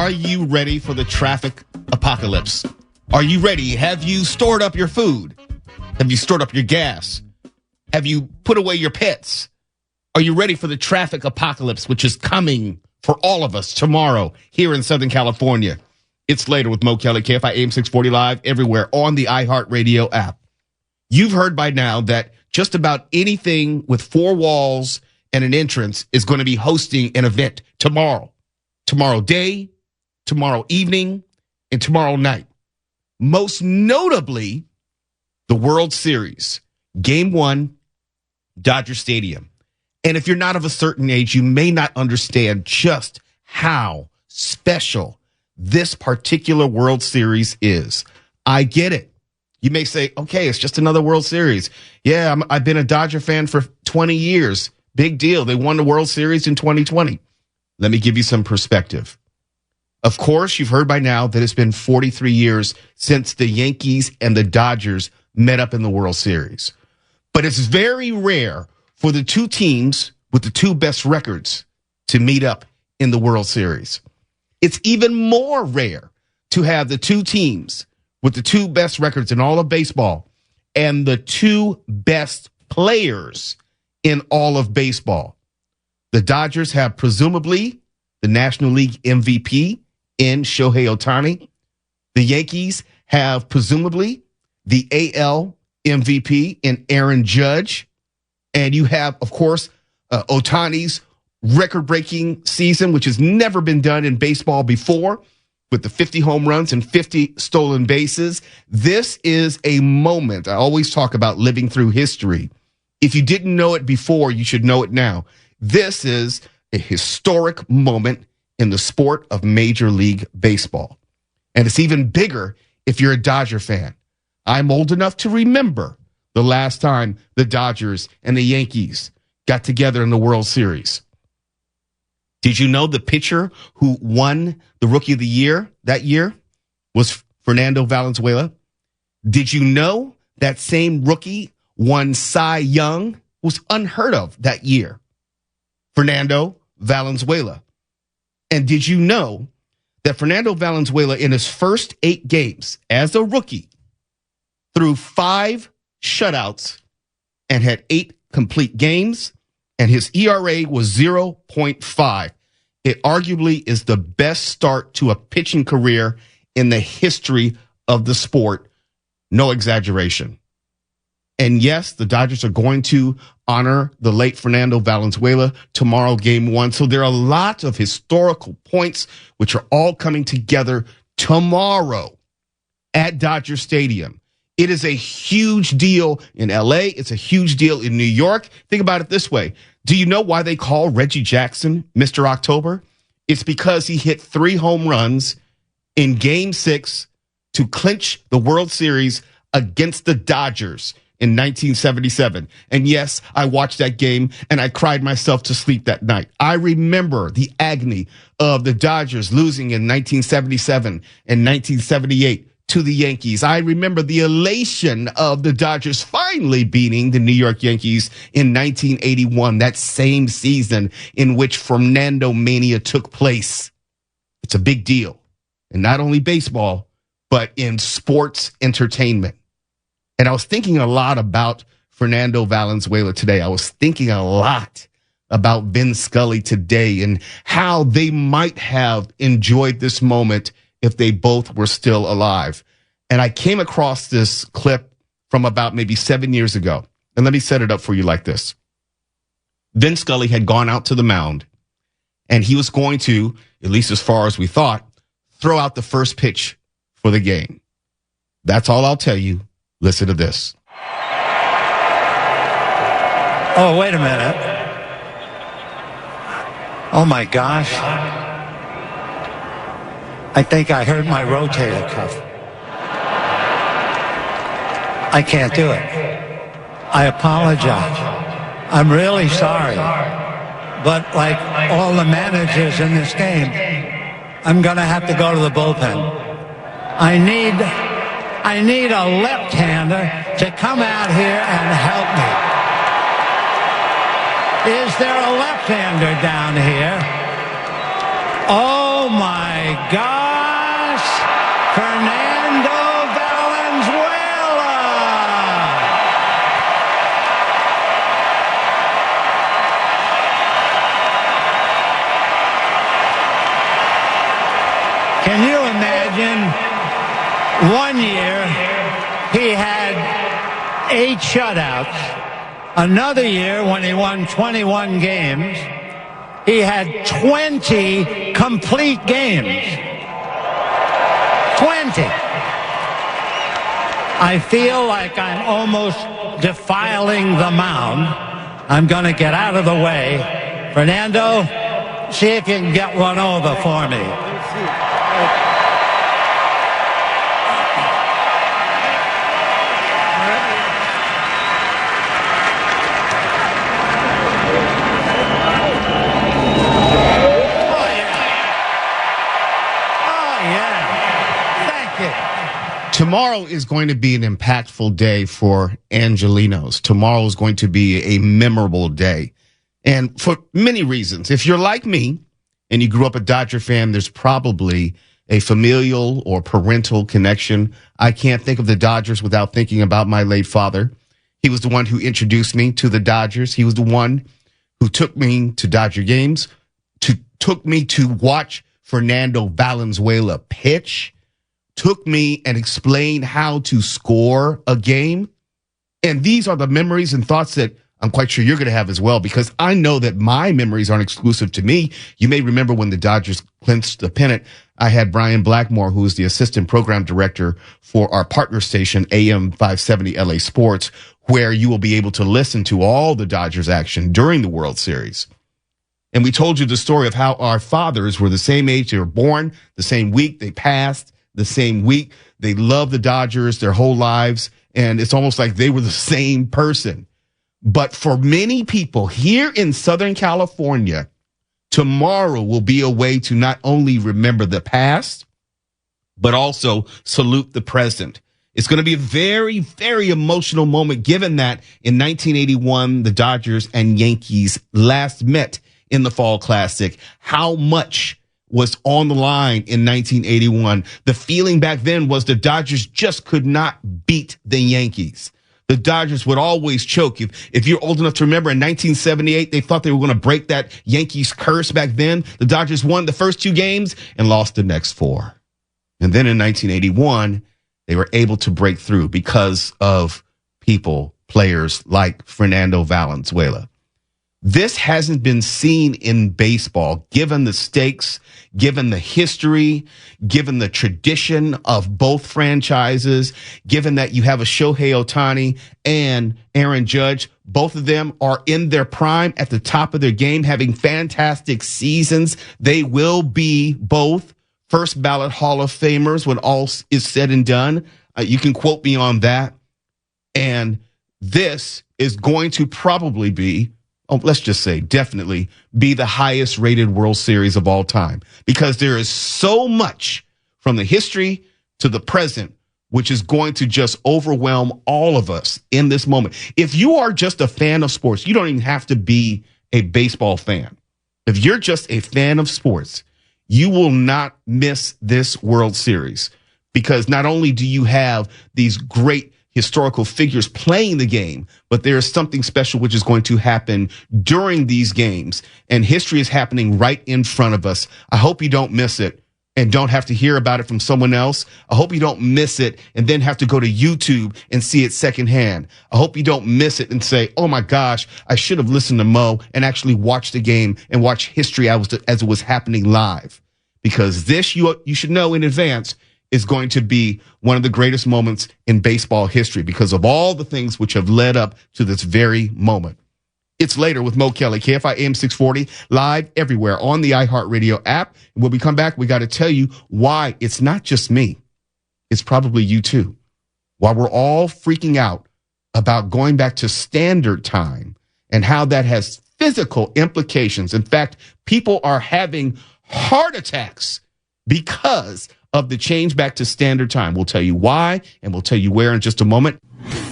Are you ready for the traffic apocalypse? Are you ready? Have you stored up your food? Have you stored up your gas? Have you put away your pets? Are you ready for the traffic apocalypse, which is coming for all of us tomorrow here in Southern California? It's Later with Mo Kelly, KFI AM 640 live everywhere on the iHeartRadio app. You've heard by now that just about anything with four walls and an entrance is going to be hosting an event tomorrow. Tomorrow day, tomorrow evening, and tomorrow night. Most notably, the World Series, Game 1, Dodger Stadium. And if you're not of a certain age, you may not understand just how special this particular World Series is. I get it. You may say, okay, it's just another World Series. Yeah, I've been a Dodger fan for 20 years. Big deal. They won the World Series in 2020. Let me give you some perspective. Of course, you've heard by now that it's been 43 years since the Yankees and the Dodgers met up in the World Series. But it's very rare for the two teams with the two best records to meet up in the World Series. It's even more rare to have the two teams with the two best records in all of baseball and the two best players in all of baseball. The Dodgers have presumably the National League MVP in Shohei Ohtani. The Yankees have presumably the AL MVP in Aaron Judge. And you have, of course, Ohtani's record-breaking season, which has never been done in baseball before, with the 50 home runs and 50 stolen bases. This is a moment. I always talk about living through history. If you didn't know it before, you should know it now. This is a historic moment in the sport of Major League Baseball. And it's even bigger if you're a Dodger fan. I'm old enough to remember the last time the Dodgers and the Yankees got together in the World Series. Did you know the pitcher who won the Rookie of the Year that year was Fernando Valenzuela? Did you know that same rookie won Cy Young? Was unheard of that year. Fernando Valenzuela. And did you know that Fernando Valenzuela, in his first 8 games as a rookie, threw 5 shutouts and had 8 complete games, and his ERA was 0.5. It arguably is the best start to a pitching career in the history of the sport. No exaggeration. And yes, the Dodgers are going to honor the late Fernando Valenzuela tomorrow, Game 1. So there are a lot of historical points which are all coming together tomorrow at Dodger Stadium. It is a huge deal in LA. It's a huge deal in New York. Think about it this way. Do you know why they call Reggie Jackson Mr. October? It's because he hit 3 home runs in Game 6 to clinch the World Series against the Dodgers in 1977. And yes, I watched that game and I cried myself to sleep that night. I remember the agony of the Dodgers losing in 1977 and 1978 to the Yankees. I remember the elation of the Dodgers finally beating the New York Yankees in 1981, that same season in which Fernando Mania took place. It's a big deal. And not only baseball, but in sports entertainment. And I was thinking a lot about Fernando Valenzuela today. I was thinking a lot about Vin Scully today and how they might have enjoyed this moment if they both were still alive. And I came across this clip from about maybe 7 years ago. And let me set it up for you like this. Vin Scully had gone out to the mound, and he was going to, at least as far as we thought, throw out the first pitch for the game. That's all I'll tell you. Listen to this. Oh, wait a minute. Oh, my gosh. I think I hurt my rotator cuff. I can't do it. I apologize. I'm really sorry. But like all the managers in this game, I'm going to have to go to the bullpen. I need a left-hander to come out here and help me. Is there a left-hander down here? Oh, Oh, my gosh. Fernando Valenzuela. Can you imagine? 1 year, he had 8 shutouts. Another year, when he won 21 games, he had 20 complete games. 20. I feel like I'm almost defiling the mound. I'm going to get out of the way. Fernando, see if you can get one over for me. Tomorrow is going to be an impactful day for Angelinos. Tomorrow is going to be a memorable day. And for many reasons. If you're like me and you grew up a Dodger fan, there's probably a familial or parental connection. I can't think of the Dodgers without thinking about my late father. He was the one who introduced me to the Dodgers. He was the one who took me to Dodger games, took me to watch Fernando Valenzuela pitch, took me and explained how to score a game. And these are the memories and thoughts that I'm quite sure you're going to have as well, because I know that my memories aren't exclusive to me. You may remember when the Dodgers clinched the pennant, I had Brian Blackmore, who is the assistant program director for our partner station, AM 570 LA Sports, where you will be able to listen to all the Dodgers action during the World Series. And we told you the story of how our fathers were the same age. They were born the same week. They passed the same week. They loved the Dodgers their whole lives, and it's almost like they were the same person. But for many people here in Southern California, tomorrow will be a way to not only remember the past, but also salute the present. It's going to be a very, very emotional moment, given that in 1981, the Dodgers and Yankees last met in the Fall Classic. How much was on the line in 1981. The feeling back then was the Dodgers just could not beat the Yankees. The Dodgers would always choke. If you're old enough to remember, in 1978, they thought they were going to break that Yankees curse back then. The Dodgers won the first 2 games and lost the next 4. And then in 1981, they were able to break through because of players like Fernando Valenzuela. This hasn't been seen in baseball, given the stakes, given the history, given the tradition of both franchises, given that you have a Shohei Ohtani and Aaron Judge. Both of them are in their prime, at the top of their game, having fantastic seasons. They will be both first ballot Hall of Famers when all is said and done. You can quote me on that. And this is going to probably be, let's just say definitely be the highest rated World Series of all time, because there is so much from the history to the present, which is going to just overwhelm all of us in this moment. If you are just a fan of sports, you don't even have to be a baseball fan. If you're just a fan of sports, you will not miss this World Series, because not only do you have these great historical figures playing the game, but there is something special which is going to happen during these games, and history is happening right in front of us. I hope you don't miss it and don't have to hear about it from someone else. I hope you don't miss it and then have to go to YouTube and see it secondhand. I hope you don't miss it and say, oh my gosh, I should have listened to Mo and actually watched the game and watch history as it was happening live. Because this, you should know in advance, is going to be one of the greatest moments in baseball history because of all the things which have led up to this very moment. It's Later with Mo Kelly, KFI AM 640, live everywhere on the iHeartRadio app. And when we come back, we got to tell you why it's not just me. It's probably you too. Why we're all freaking out about going back to standard time and how that has physical implications. In fact, people are having heart attacks because of the change back to standard time. We'll tell you why, and we'll tell you where in just a moment.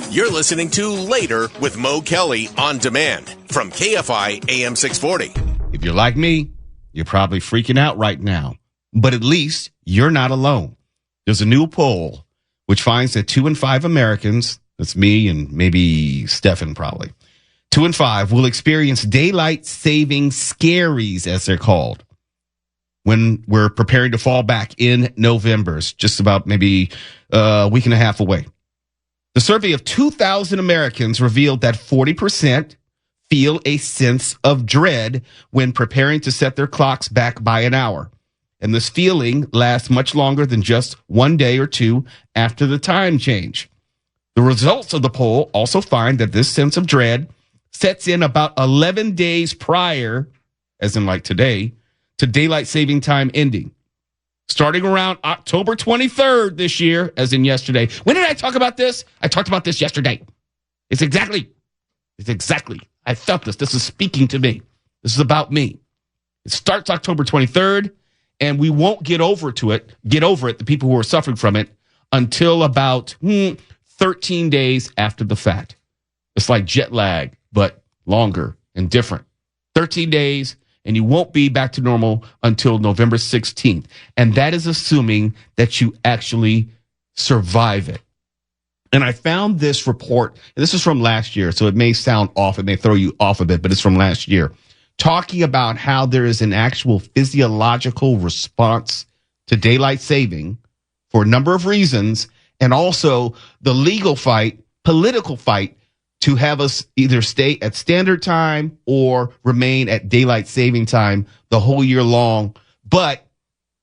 You're listening to Later with Mo Kelly on demand from KFI AM 640. If you're like me, you're probably freaking out right now but at least you're not alone. There's a new poll which finds that 2 in 5 Americans, that's me and maybe Stefan probably, 2 in 5 will experience daylight saving scaries, as they're called, when we're preparing to fall back in November. It's just about maybe a week and a half away. The survey of 2,000 Americans revealed that 40% feel a sense of dread when preparing to set their clocks back by an hour. And this feeling lasts much longer than just 1 day or two after the time change. The results of the poll also find that this sense of dread sets in about 11 days prior, as in like today, to daylight saving time ending. Starting around October 23rd this year, as in yesterday. When did I talk about this? I talked about this yesterday. It's exactly. I felt this. This is speaking to me. This is about me. It starts October 23rd, and we won't get over it, the people who are suffering from it, until about 13 days after the fact. It's like jet lag, but longer and different. 13 days, and you won't be back to normal until November 16th. And that is assuming that you actually survive it. And I found this report, and this is from last year, so it may sound off, it may throw you off a bit, but it's from last year, talking about how there is an actual physiological response to daylight saving for a number of reasons, and also the legal fight, political fight, to have us either stay at standard time or remain at daylight saving time the whole year long. But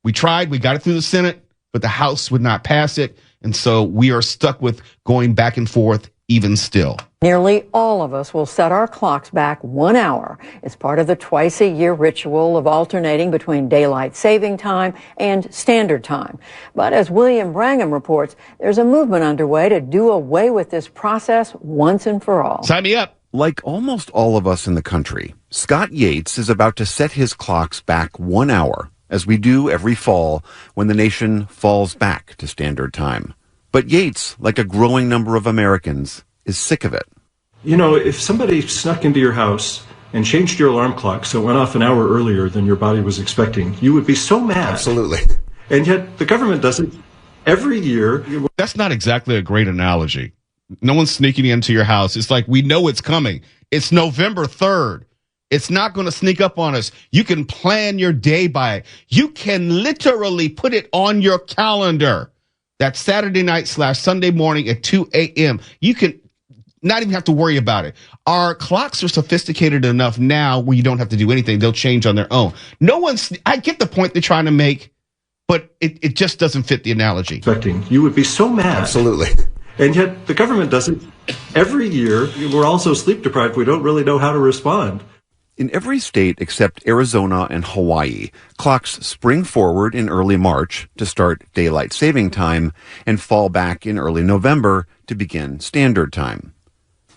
we tried, we got it through the Senate, but the House would not pass it. And so we are stuck with going back and forth even still. Nearly all of us will set our clocks back 1 hour. It's part of the twice-a-year ritual of alternating between daylight saving time and standard time. But as William Brangham reports, there's a movement underway to do away with this process once and for all. Sign me up. Like almost all of us in the country, Scott Yates is about to set his clocks back 1 hour, as we do every fall when the nation falls back to standard time. But Yates, like a growing number of Americans, is sick of it. You know, if somebody snuck into your house and changed your alarm clock so it went off an hour earlier than your body was expecting, you would be so mad. Absolutely. And yet the government does it every year. That's not exactly a great analogy. No one's sneaking into your house. It's like we know it's coming. It's November 3rd. It's not going to sneak up on us. You can plan your day by it. You can literally put it on your calendar. That Saturday night / Sunday morning at 2 a.m. You can not even have to worry about it. Our clocks are sophisticated enough now where you don't have to do anything. They'll change on their own. I get the point they're trying to make, but it just doesn't fit the analogy. Expecting. You would be so mad. Absolutely. And yet the government does it every year. We're also sleep deprived. We don't really know how to respond. In every state except Arizona and Hawaii, clocks spring forward in early March to start daylight saving time and fall back in early November to begin standard time.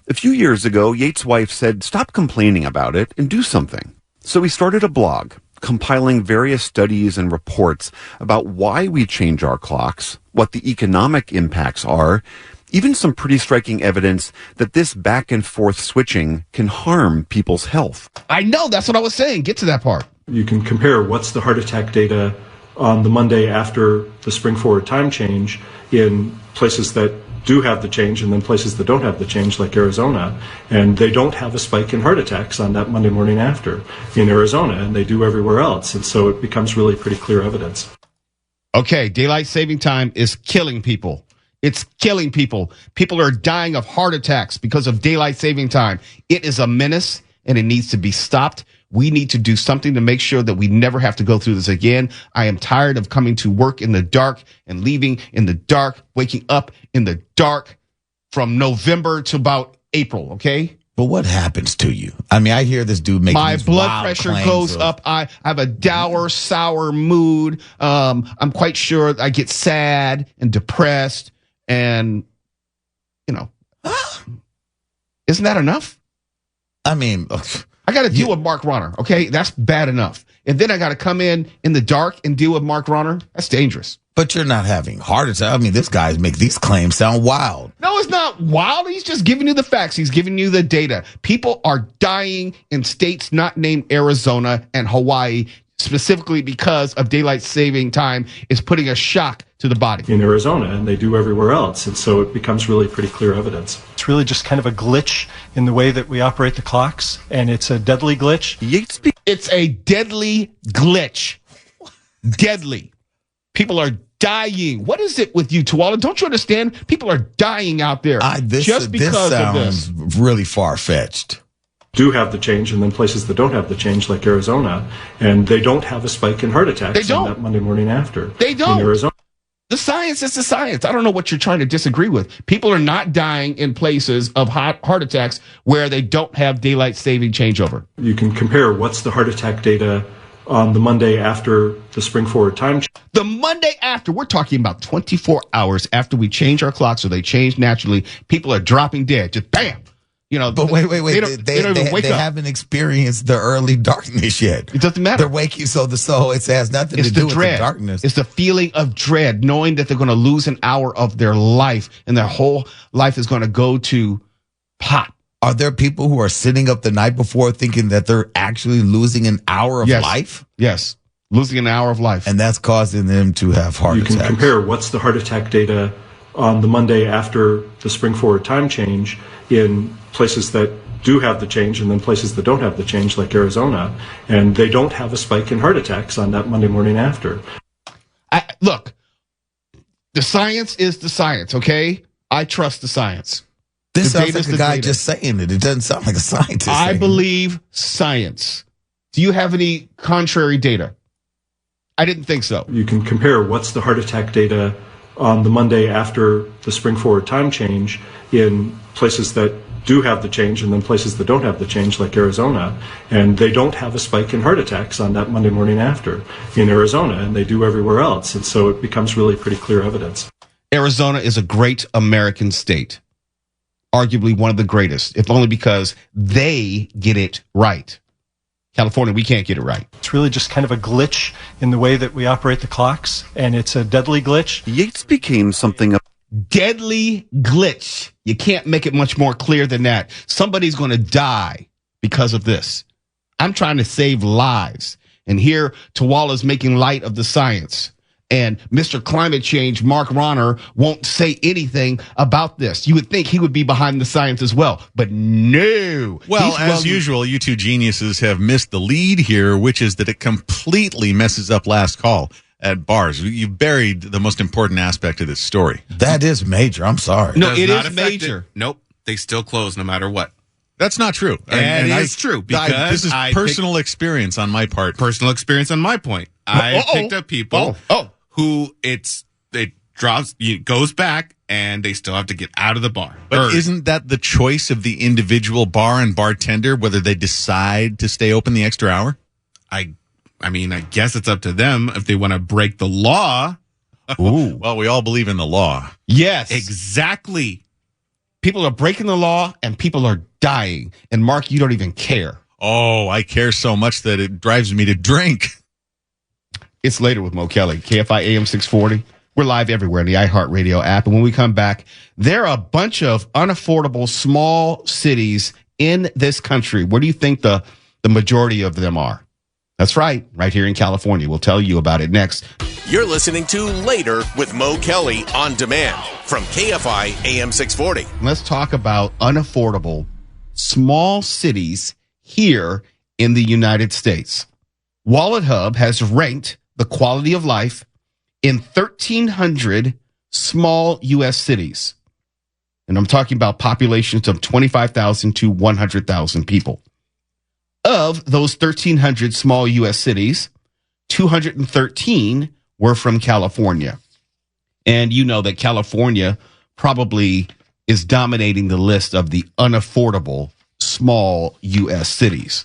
A few years ago, Yates' wife said, "Stop complaining about it and do something." So he started a blog, compiling various studies and reports about why we change our clocks, what the economic impacts are, even some pretty striking evidence that this back and forth switching can harm people's health. I know, that's what I was saying. Get to that part. You can compare what's the heart attack data on the Monday after the spring forward time change in places that do have the change and then places that don't have the change, like Arizona. And they don't have a spike in heart attacks on that Monday morning after in Arizona, and they do everywhere else. And so it becomes really pretty clear evidence. Okay, daylight saving time is killing people. It's killing people. People are dying of heart attacks because of daylight saving time. It is a menace, and it needs to be stopped. We need to do something to make sure that we never have to go through this again. I am tired of coming to work in the dark and leaving in the dark, waking up in the dark from November to about April, okay? But what happens to you? I mean, I hear this dude making my these blood wild pressure claims goes up. I have a dour, sour mood. I'm quite sure I get sad and depressed. And, you know, isn't that enough? I mean, I got to deal with Mark Ronner, okay? That's bad enough. And then I got to come in the dark and deal with Mark Ronner. That's dangerous. But you're not having heart attack. I mean, this guy makes these claims sound wild. No, it's not wild. He's just giving you the facts. He's giving you the data. People are dying in states not named Arizona and Hawaii specifically because of daylight saving time is putting a shock to the body. In Arizona, and they do everywhere else. And so it becomes really pretty clear evidence. It's really just kind of a glitch in the way that we operate the clocks, and it's a deadly glitch. It's a deadly glitch. Deadly. People are dying. What is it with you, Tuwala? Don't you understand? People are dying out there just because of this. Really far-fetched. Do have the change, and then places that don't have the change, like Arizona, and they don't have a spike in heart attacks on that Monday morning after. They don't. In Arizona. The science is the science. I don't know what you're trying to disagree with. People are not dying in places of heart attacks where they don't have daylight saving changeover. You can compare what's the heart attack data on the Monday after the spring forward time change. The Monday after, we're talking about 24 hours after we change our clocks, so they change naturally. People are dropping dead. Just bam. You know, but wait. They don't even wake up. They haven't experienced the early darkness yet. It doesn't matter. They're waking, so it has nothing to do with the darkness. It's the feeling of dread, knowing that they're going to lose an hour of their life, and their whole life is going to go to pot. Are there people who are sitting up the night before thinking that they're actually losing an hour of life? Yes, losing an hour of life, and that's causing them to have heart attacks. You can compare what's the heart attack data on the Monday after the spring forward time change in places that do have the change, and then places that don't have the change, like Arizona, and they don't have a spike in heart attacks on that Monday morning after. Look, the science is the science, okay? I trust the science. This sounds like a guy just saying it. It doesn't sound like a scientist. I believe science. Do you have any contrary data? I didn't think so. You can compare what's the heart attack data on the Monday after the spring forward time change in places that do have the change, and then places that don't have the change, like Arizona, and they don't have a spike in heart attacks on that Monday morning after in Arizona, and they do everywhere else. And so it becomes really pretty clear evidence. Arizona is a great American state, arguably one of the greatest, if only because they get it right. California, we can't get it right. It's really just kind of a glitch in the way that we operate the clocks, and it's a deadly glitch. Yates became something of deadly glitch. You can't make it much more clear than that. Somebody's going to die because of this. I'm trying to save lives. And here, Tuwala's making light of the science. And Mr. Climate Change, Mark Ronner, won't say anything about this. You would think he would be behind the science as well, but no. Well, as usual, you two geniuses have missed the lead here, which is that it completely messes up last call at bars. You've buried the most important aspect of this story. That is major. I'm sorry. No, it is major. Nope. They still close no matter what. That's not true. And it is true because this is personal experience on my part. Personal experience on my point. I picked up people who it goes back and they still have to get out of the bar. But isn't that the choice of the individual bar and bartender, whether they decide to stay open the extra hour? I mean, I guess it's up to them if they want to break the law. Ooh. Well, we all believe in the law. Yes. Exactly. People are breaking the law and people are dying. And Mark, you don't even care. Oh, I care so much that it drives me to drink. It's later with Mo Kelly, KFI AM 640. We're live everywhere in the iHeartRadio app. And when we come back, there are a bunch of unaffordable small cities in this country. Where do you think the majority of them are? That's right here in California. We'll tell you about it next. You're listening to Later with Mo Kelly on demand from KFI AM 640. Let's talk about unaffordable small cities here in the United States. Wallet Hub has ranked the quality of life in 1,300 small U.S. cities. And I'm talking about populations of 25,000 to 100,000 people. Of those 1,300 small U.S. cities, 213 were from California. And you know that California probably is dominating the list of the unaffordable small U.S. cities.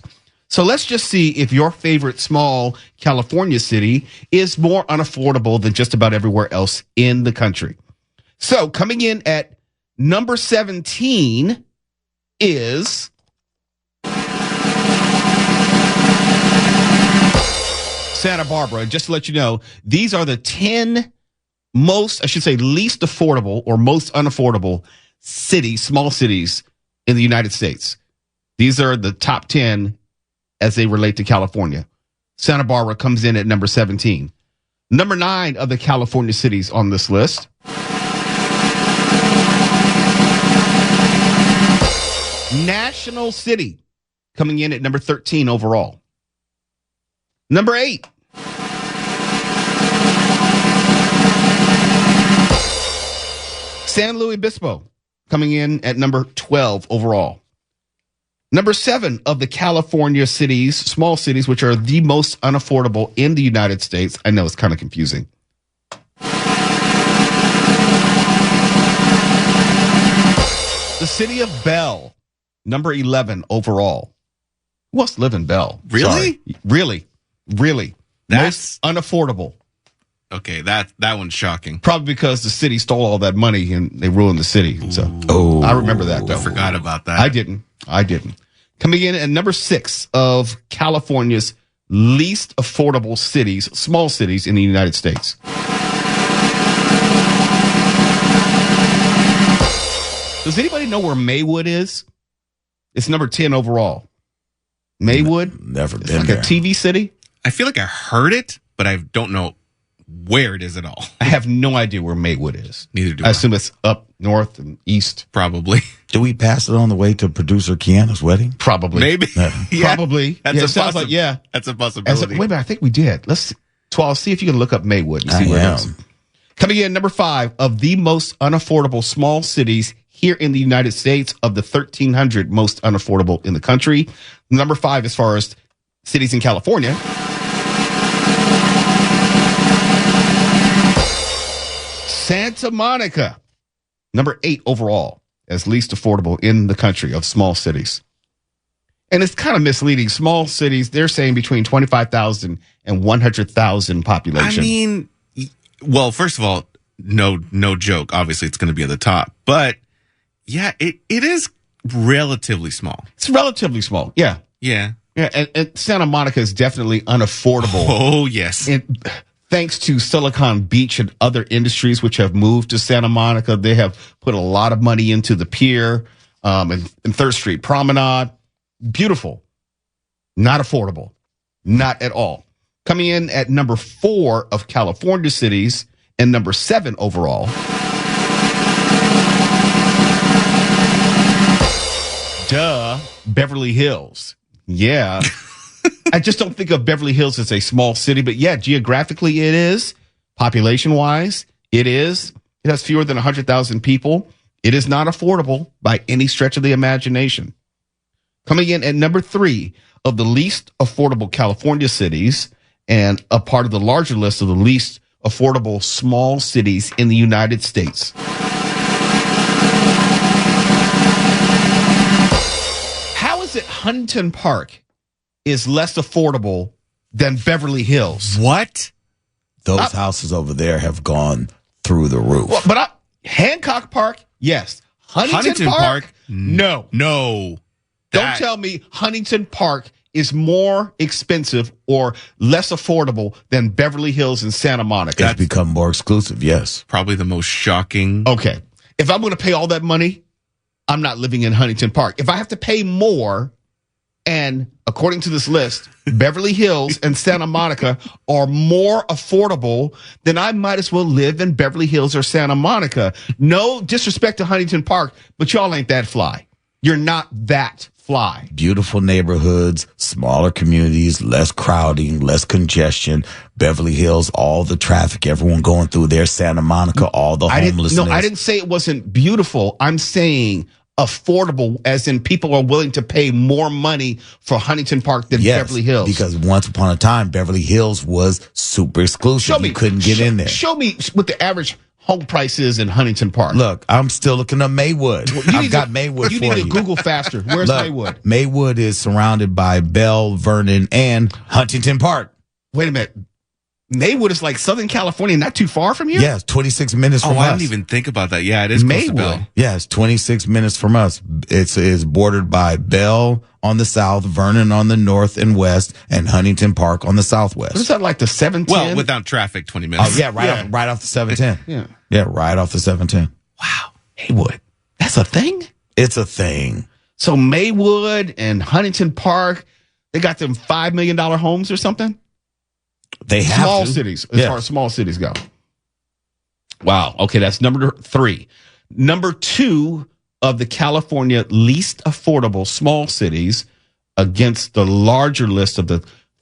So let's just see if your favorite small California city is more unaffordable than just about everywhere else in the country. So coming in at number 17 is Santa Barbara. And just to let you know, these are the 10 least affordable or most unaffordable cities, small cities in the United States. These are the top 10 as they relate to California. Santa Barbara comes in at number 17. Number 9 of the California cities on this list. National City coming in at number 13 overall. Number 8. San Luis Obispo coming in at number 12 overall. Number 7 of the California cities, small cities, which are the most unaffordable in the United States. I know it's kind of confusing. The city of Bell, number 11 overall. Who wants to live in Bell? Really? Sorry. Really. That's most unaffordable. Okay, that one's shocking. Probably because the city stole all that money and they ruined the city. So I remember that, though. I forgot about that. I didn't. Coming in at number 6 of California's least affordable cities, small cities in the United States. Does anybody know where Maywood is? It's number 10 overall. Maywood? Never been like there. A TV city? I feel like I heard it, but I don't know where it is at all. I have no idea where Maywood is. Neither do I assume it's up north and east. Probably. Do we pass it on the way to producer Kiana's wedding? Probably. Maybe. Yeah. Probably. That's it sounds like, yeah. That's a possibility. Wait a minute, I think we did. Twelve, see if you can look up Maywood and see where it is. Coming in number 5 of the most unaffordable small cities here in the United States, of the 1,300 most unaffordable in the country. Number 5 as far as cities in California. Santa Monica, number 8 overall as least affordable in the country of small cities. And it's kind of misleading. Small cities, they're saying between 25,000 and 100,000 population. I mean, well, first of all, no joke. Obviously, it's going to be at the top. But, yeah, it is relatively small. It's relatively small, yeah. Yeah. Yeah, and Santa Monica is definitely unaffordable. Oh, yes. Thanks to Silicon Beach and other industries which have moved to Santa Monica, they have put a lot of money into the pier and 3rd Street Promenade. Beautiful. Not affordable. Not at all. Coming in at number 4 of California cities and number 7 overall. Beverly Hills. Yeah. I just don't think of Beverly Hills as a small city, but yeah, geographically it is. Population-wise, it is. It has fewer than 100,000 people. It is not affordable by any stretch of the imagination. Coming in at number 3 of the least affordable California cities and a part of the larger list of the least affordable small cities in the United States. How is it Huntington Park is less affordable than Beverly Hills? What? Those houses over there have gone through the roof. Well, but Hancock Park, yes. Huntington Park, no. No. Don't tell me Huntington Park is more expensive or less affordable than Beverly Hills and Santa Monica. It's become more exclusive, yes. Probably the most shocking. Okay. If I'm going to pay all that money, I'm not living in Huntington Park. If I have to pay more, and according to this list, Beverly Hills and Santa Monica are more affordable, then I might as well live in Beverly Hills or Santa Monica. No disrespect to Huntington Park, but y'all ain't that fly. You're not that fly. Beautiful neighborhoods, smaller communities, less crowding, less congestion. Beverly Hills, all the traffic, everyone going through there. Santa Monica, all the homelessness. I didn't say it wasn't beautiful. I'm saying affordable, as in people are willing to pay more money for Huntington Park than Beverly Hills. Because once upon a time, Beverly Hills was super exclusive. You couldn't get in there. Show me what the average home price is in Huntington Park. Look, I'm still looking up Maywood. I've got Maywood for you. You need to Google faster. Where's Maywood? Maywood is surrounded by Bell, Vernon, and Huntington Park. Wait a minute. Maywood is like Southern California, not too far from here? Yes, 26 minutes from us. I didn't even think about that. Yeah, it is close to Bell. Yes, 26 minutes from us. It's bordered by Bell on the south, Vernon on the north and west, and Huntington Park on the southwest. What is that, like the 710? Well, without traffic, 20 minutes. Oh, yeah, right off the 710. Yeah, right off the 710. Wow. Maywood. That's a thing? It's a thing. So Maywood and Huntington Park, they got them $5 million homes or something? They have small to. cities, as far as small cities go. Wow. Okay, that's number 3. Number 2 of the California least affordable small cities against the larger list of the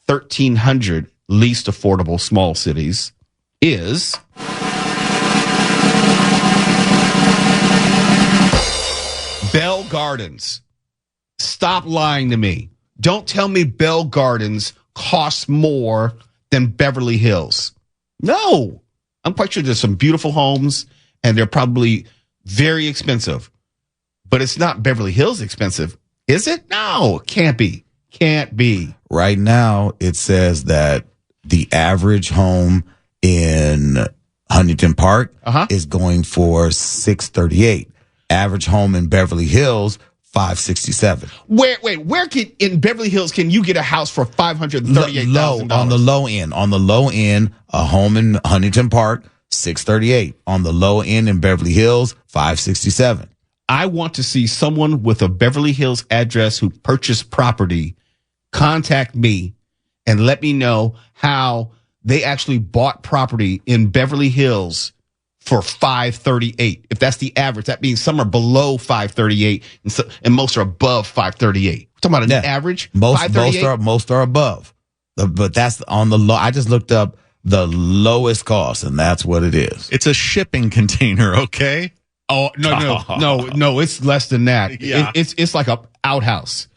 1,300 least affordable small cities is Bell Gardens. Stop lying to me. Don't tell me Bell Gardens costs more than Beverly Hills. No. I'm quite sure there's some beautiful homes, and they're probably very expensive. But it's not Beverly Hills expensive, is it? No, it can't be. Can't be. Right now, it says that the average home in Huntington Park is going for $638. Average home in Beverly Hills, $567. Where in Beverly Hills can you get a house for $538,000? On the low end, a home in Huntington Park, $638. On the low end in Beverly Hills, $567. I want to see someone with a Beverly Hills address who purchased property contact me and let me know how they actually bought property in Beverly Hills for $538. If that's the average, that means some are below $538 and most are above $538. We're talking about an average. Most are above, but that's on the low. I just looked up the lowest cost, and that's what it is. It's a shipping container, okay? Oh no! It's less than that. Yeah. It's like a outhouse.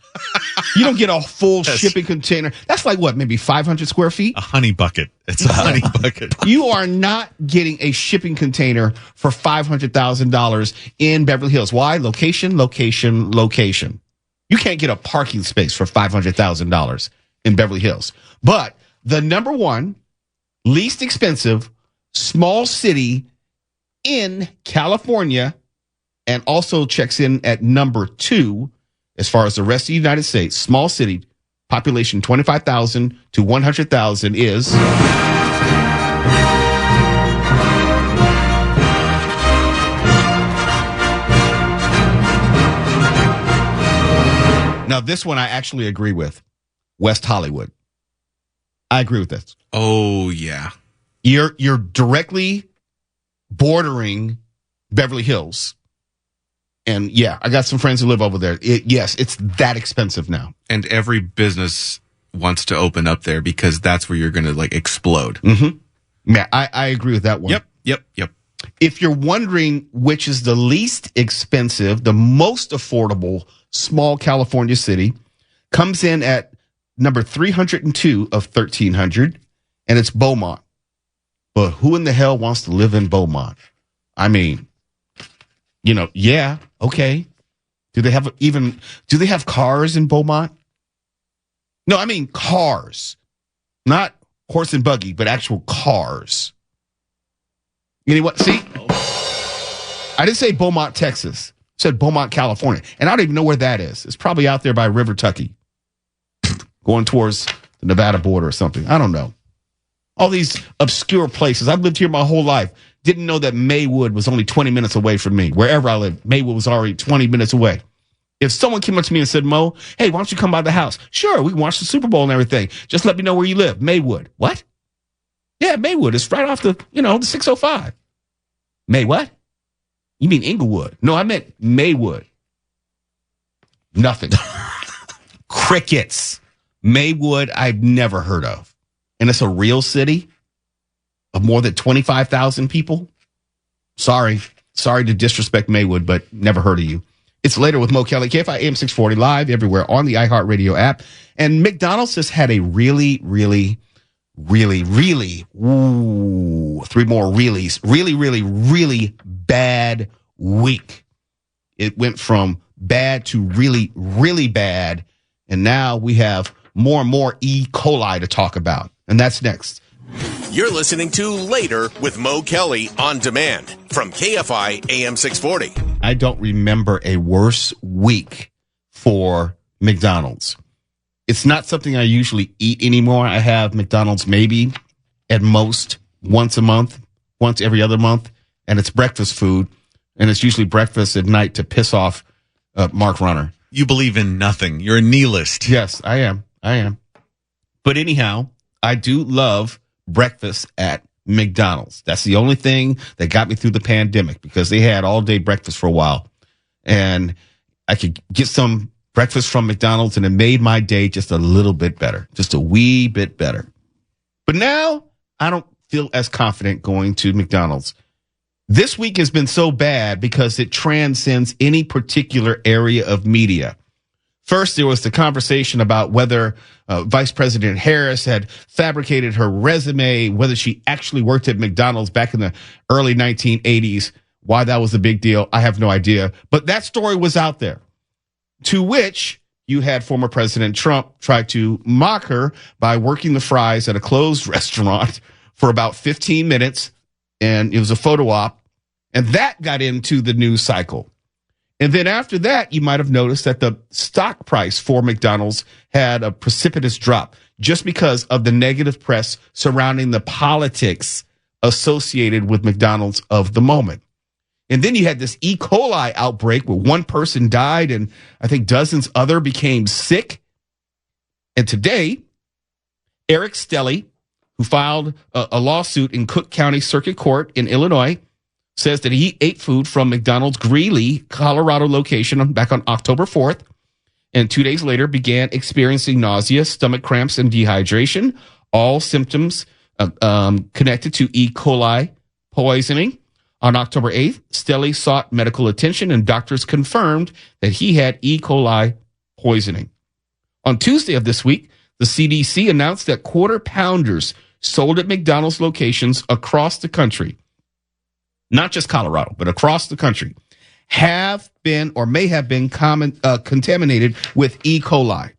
You don't get a full shipping container. That's like what, maybe 500 square feet? A honey bucket. It's a honey bucket. You are not getting a shipping container for $500,000 in Beverly Hills. Why? Location. You can't get a parking space for $500,000 in Beverly Hills. But the number 1 least expensive small city in California, and also checks in at number 2 as far as the rest of the United States, small city, population 25,000 to 100,000 is now this one I actually agree with. West Hollywood. I agree with this. Oh yeah. You're directly bordering Beverly Hills. And yeah, I got some friends who live over there. Yes, it's that expensive now. And every business wants to open up there because that's where you're going to like explode. Mm-hmm. Yeah, I agree with that one. Yep. If you're wondering which is the least expensive, the most affordable small California city, comes in at number 302 of 1,300, and it's Beaumont. But who in the hell wants to live in Beaumont? I mean, yeah, okay. Do they have cars in Beaumont? No, I mean cars. Not horse and buggy, but actual cars. Anyone? See? I didn't say Beaumont, Texas. I said Beaumont, California. And I don't even know where that is. It's probably out there by River Tucky. Going towards the Nevada border or something. I don't know. All these obscure places. I've lived here my whole life. Didn't know that Maywood was only 20 minutes away from me. Wherever I lived, Maywood was already 20 minutes away. If someone came up to me and said, Mo, hey, why don't you come by the house? Sure, we can watch the Super Bowl and everything. Just let me know where you live. Maywood. What? Yeah, Maywood. It's right off the 605. May what? You mean Inglewood? No, I meant Maywood. Nothing. Crickets. Maywood, I've never heard of. And it's a real city of more than 25,000 people. Sorry to disrespect Maywood, but never heard of you. It's Later with Mo Kelly, KFI AM 640, live everywhere on the iHeartRadio app. And McDonald's has had a really, three more reallys, really bad week. It went from bad to really bad. And now we have more and more E. coli to talk about. And that's next. You're listening to Later with Mo Kelly on demand from KFI AM 640. I don't remember a worse week for McDonald's. It's not something I usually eat anymore. I have McDonald's maybe at most once a month, once every other month, and it's breakfast food, and it's usually breakfast at night to piss off Mark Runner. You believe in nothing. You're a nihilist. Yes, I am. But anyhow, I do love breakfast at McDonald's. That's the only thing that got me through the pandemic, because they had all day breakfast for a while. And I could get some breakfast from McDonald's, and it made my day just a little bit better, just a wee bit better. But now I don't feel as confident going to McDonald's. This week has been so bad because it transcends any particular area of media. First, there was the conversation about whether Vice President Harris had fabricated her resume, whether she actually worked at McDonald's back in the early 1980s. Why that was a big deal, I have no idea. But that story was out there, to which you had former President Trump try to mock her by working the fries at a closed restaurant for about 15 minutes, and it was a photo op, and that got into the news cycle. And then after that, you might have noticed that the stock price for McDonald's had a precipitous drop just because of the negative press surrounding the politics associated with McDonald's of the moment. And then you had this E. coli outbreak where one person died and I think dozens other became sick. And today, Eric Stelly, who filed a lawsuit in Cook County Circuit Court in Illinois, says that he ate food from McDonald's Greeley, Colorado location back on October 4th, and 2 days later began experiencing nausea, stomach cramps, and dehydration, all symptoms connected to E. coli poisoning. On October 8th, Stelly sought medical attention, and doctors confirmed that he had E. coli poisoning. On Tuesday of this week, the CDC announced that quarter pounders sold at McDonald's locations across the country, not just Colorado, but across the country, have been or may have been contaminated with E. coli.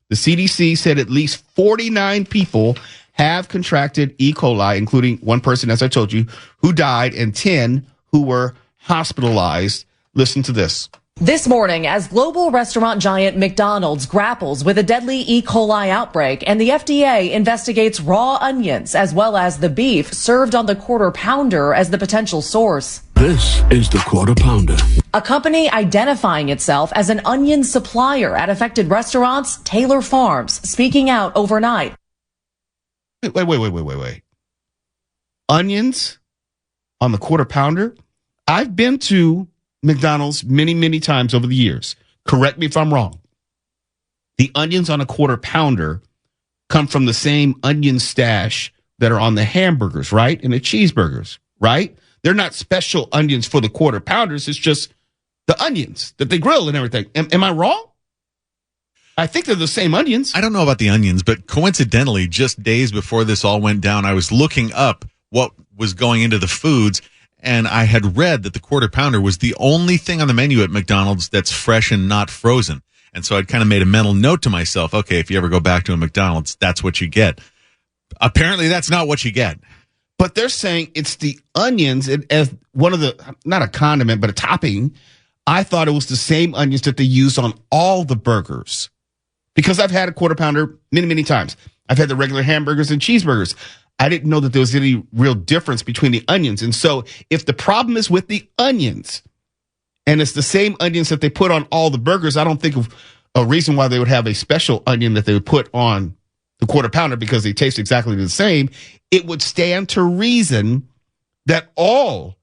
The CDC said at least 49 people have contracted E. coli, including one person, as I told you, who died, and 10 who were hospitalized. Listen to this. This morning, as global restaurant giant McDonald's grapples with a deadly E. coli outbreak and the FDA investigates raw onions as well as the beef served on the quarter pounder as the potential source. This is the Quarter Pounder. A company identifying itself as an onion supplier at affected restaurants, Taylor Farms, speaking out overnight. Wait. Onions on the quarter pounder? I've been to McDonald's many times over the years. Correct me if I'm wrong. The onions on a quarter pounder come from the same onion stash that are on the hamburgers, right? And the cheeseburgers, right? They're not special onions for the quarter pounders. It's just the onions that they grill and everything. Am I wrong? I think they're the same onions. I don't know about the onions, but coincidentally, just days before this all went down, I was looking up what was going into the foods, and I had read that the quarter pounder was the only thing on the menu at McDonald's that's fresh and not frozen. And so I'd kind of made a mental note to myself, okay, if you ever go back to a McDonald's, that's what you get. Apparently, that's not what you get. But they're saying it's the onions as one of the, not a condiment, but a topping. I thought it was the same onions that they use on all the burgers. Because I've had a quarter pounder many times. I've had the regular hamburgers and cheeseburgers. I didn't know that there was any real difference between the onions. And so if the problem is with the onions, and it's the same onions that they put on all the burgers, I don't think of a reason why they would have a special onion that they would put on the quarter pounder because they taste exactly the same. It would stand to reason that all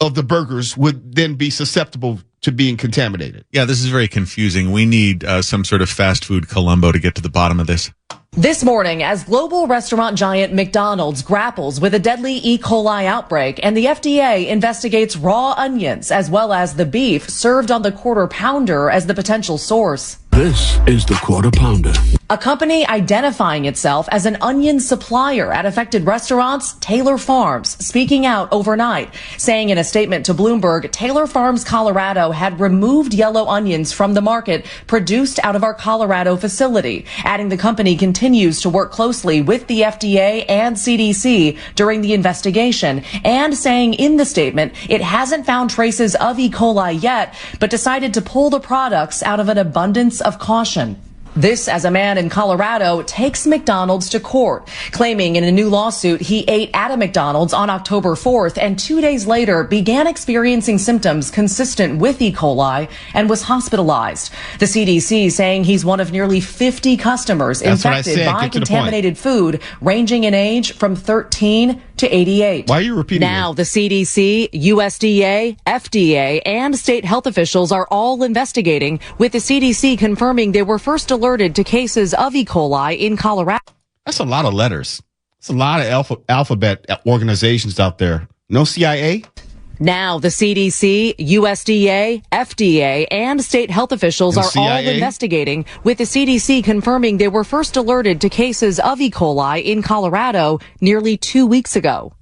of the burgers would then be susceptible to being contaminated. Yeah, this is very confusing. We need some sort of fast food Columbo to get to the bottom of this. This morning, as global restaurant giant McDonald's grapples with a deadly E. coli outbreak and the FDA investigates raw onions as well as the beef served on the quarter pounder as the potential source. This is the Quarter Pounder. A company identifying itself as an onion supplier at affected restaurants, Taylor Farms, speaking out overnight, saying in a statement to Bloomberg, Taylor Farms Colorado had removed yellow onions from the market produced out of our Colorado facility, adding the company continues to work closely with the FDA and CDC during the investigation, and saying in the statement it hasn't found traces of E. coli yet, but decided to pull the products out of an abundance of caution. This as a man in Colorado takes McDonald's to court, claiming in a new lawsuit he ate at a McDonald's on October 4th and 2 days later began experiencing symptoms consistent with E. coli and was hospitalized. The CDC saying he's one of nearly 50 customers infected by contaminated food ranging in age from 13 to 88. Why are you repeating Now the CDC, USDA, FDA, and state health officials are all investigating, with the CDC confirming they were first alerted to cases of E. coli in Colorado. That's a lot of letters. That's a lot of alphabet organizations out there. No CIA? Now the CDC, USDA, FDA, and state health officials are all investigating, with the CDC confirming they were first alerted to cases of E. coli in Colorado nearly 2 weeks ago.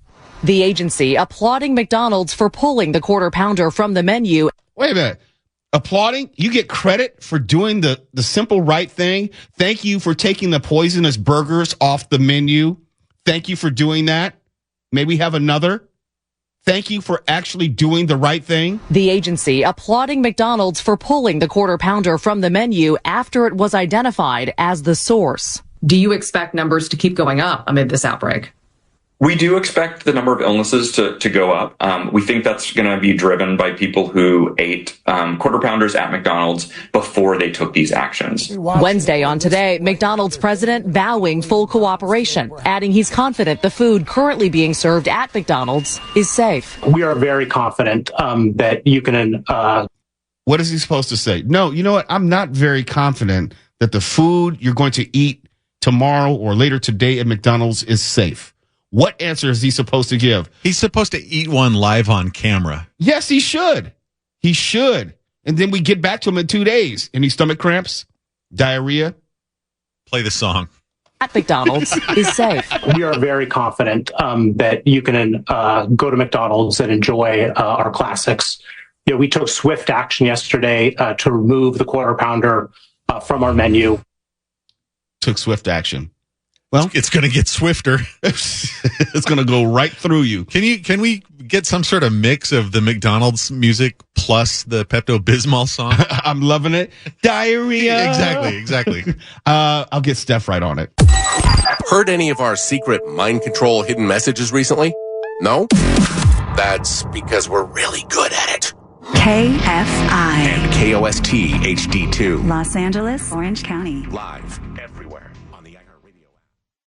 The agency applauding McDonald's for pulling the Quarter Pounder from the menu. Wait a minute. Applauding? You get credit for doing the simple right thing? Thank you for taking the poisonous burgers off the menu. Thank you for doing that. May we have another? Thank you for actually doing the right thing. The agency applauding McDonald's for pulling the Quarter Pounder from the menu after it was identified as the source. Do you expect numbers to keep going up amid this outbreak? We do expect the number of illnesses to go up. We think that's going to be driven by people who ate Quarter Pounders at McDonald's before they took these actions. Wednesday on Today, McDonald's president vowing full cooperation, adding he's confident the food currently being served at McDonald's is safe. We are very confident that you can... What is he supposed to say? No, you know what? I'm not very confident that the food you're going to eat tomorrow or later today at McDonald's is safe. What answer is he supposed to give? He's supposed to eat one live on camera. Yes, he should. He should. And then we get back to him in 2 days. Any stomach cramps? Diarrhea? Play the song. At McDonald's is safe. We are very confident that you can go to McDonald's and enjoy our classics. You know, we took swift action yesterday to remove the Quarter Pounder from our menu. Took swift action. Well, it's going to get swifter. It's going to go right through you. Can we get some sort of mix of the McDonald's music plus the Pepto-Bismol song? I'm loving it. Diarrhea. Exactly. I'll get Steph right on it. Heard any of our secret mind control hidden messages recently? No? That's because we're really good at it. KFI and KOST HD2. Los Angeles, Orange County. Live.